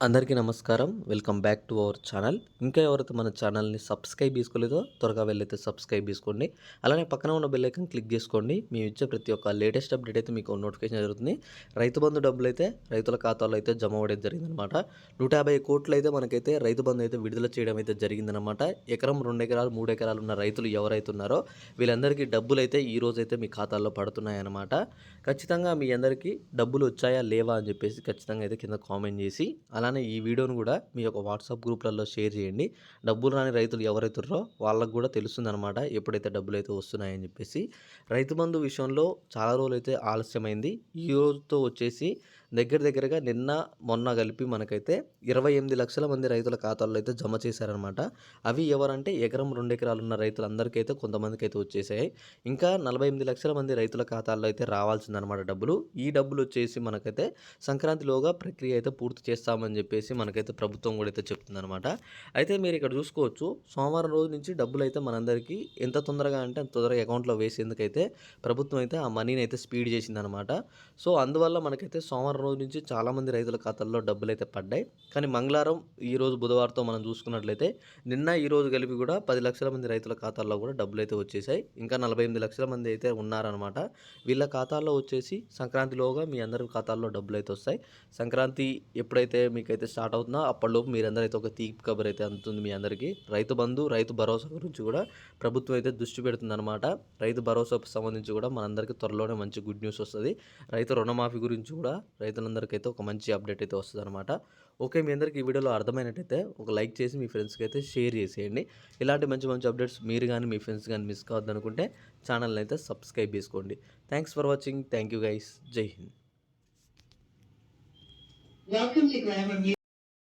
అందరికీ నమస్కారం. Welcome back to our channel. ఇంకా ఎవరైతే మన ఛానల్‌ని సబ్స్క్రైబ్ చేసుకోలేదో త్వరగా వెళ్ళైతే సబ్స్క్రైబ్ చేసుకోండి. అలానే పక్కన ఉన్న బెల్ ఐకాన్ క్లిక్ చేసుకోండి. మేము ఇచ్చే ప్రతి ఒక్క లేటెస్ట్ అప్డేట్ అయితే మీకు నోటిఫికేషన్ జరుగుతుంది. రైతు బంధు డబ్బులైతే రైతుల ఖాతాలో అయితే జమ అవ్వడం జరిగిందనమాట. 150 కోట్లయితే మనకైతే రైతు బంధు అయితే విడుదల చేయడం అయితే జరిగిందనమాట. ఎకరం, 2 ఎకరాలు, 3 ఎకరాలు ఉన్న రైతులు ఎవరైతే ఉన్నారో వీళ్ళందరికీ డబ్బులైతే ఈ రోజైతే మీ ఖాతాల్లో పడుతున్నాయన్నమాట. ఖచ్చితంగా మీ అందరికీ డబ్బులు వచ్చాయా? లేవా? అని చెప్పేసి ఖచ్చితంగా అయితే కింద కామెంట్ చేసి అలానే ఈ వీడియోను కూడా మీ యొక్క వాట్సాప్ గ్రూప్లలో షేర్ చేయండి. డబ్బులు రాని రైతులు ఎవరైతే ఉన్నారో వాళ్ళకు కూడా తెలుస్తుందనమాట ఎప్పుడైతే డబ్బులు అయితే వస్తున్నాయని చెప్పేసి. రైతు బంధు విషయంలో చాలా రోజులైతే ఆలస్యమైంది. ఈ రోజుతో వచ్చేసి దగ్గరగా నిన్న మొన్న కలిపి మనకైతే 28 లక్షల మంది రైతుల ఖాతాల్లో అయితే జమ చేశారనమాట. అవి ఎవరంటే ఎకరం, 2 ఎకరాలు ఉన్న రైతులందరికీ అయితే కొంతమందికి అయితే వచ్చేసాయి. ఇంకా 48 లక్షల మంది రైతుల ఖాతాల్లో అయితే రావాల్సిందనమాట డబ్బులు. ఈ డబ్బులు వచ్చేసి మనకైతే సంక్రాంతిలోగా ప్రక్రియ అయితే పూర్తి చేస్తామని చెప్పేసి మనకైతే ప్రభుత్వం కూడా అయితే చెప్తుందనమాట. అయితే మీరు ఇక్కడ చూసుకోవచ్చు, సోమవారం రోజు నుంచి డబ్బులు అయితే మనందరికీ ఎంత తొందరగా అంటే అంత తొందరగా అకౌంట్లో వేసేందుకైతే ప్రభుత్వం అయితే ఆ మనీని అయితే స్పీడ్ చేసిందనమాట. సో అందువల్ల మనకైతే సోమవారం రోజు నుంచి చాలామంది రైతుల ఖాతాల్లో డబ్బులైతే పడ్డాయి. కానీ మంగళవారం, ఈరోజు బుధవారంతో మనం చూసుకున్నట్లయితే నిన్న ఈ రోజు కలిపి కూడా 10 లక్షల మంది రైతుల ఖాతాల్లో కూడా డబ్బులైతే వచ్చేసాయి. ఇంకా 48 లక్షల మంది అయితే ఉన్నారనమాట. వీళ్ళ ఖాతాల్లో వచ్చేసి సంక్రాంతిలోగా మీ అందరి ఖాతాల్లో డబ్బులైతే వస్తాయి. సంక్రాంతి ఎప్పుడైతే మీకైతే స్టార్ట్ అవుతుందో అప్పటిలోపు మీరందరైతే ఒక తీపి కబురు అయితే అందుతుంది మీ అందరికీ. రైతు బంధు, రైతు భరోసా గురించి కూడా ప్రభుత్వం అయితే దృష్టి పెడుతుందన్నమాట. రైతు భరోసాకు సంబంధించి కూడా మనందరికీ త్వరలోనే మంచి గుడ్ న్యూస్ వస్తుంది. రైతు రుణమాఫీ గురించి కూడా రైతులందరికైతే ఒక మంచి అప్డేట్ అయితే వస్తుందన్నమాట. ఓకే, మీ అందరికీ ఈ వీడియోలో అర్థమైనట్టయితే ఒక లైక్ చేసి మీ ఫ్రెండ్స్కి అయితే షేర్ చేసేయండి. ఇలాంటి మంచి మంచి అప్డేట్స్ మీరు కానీ మీ ఫ్రెండ్స్ కానీ మిస్ కావద్దనుకుంటే ఛానల్ని అయితే సబ్స్క్రైబ్ చేసుకోండి. Thanks for watching. Thank you guys. జై Hind. Welcome to Glamour Music.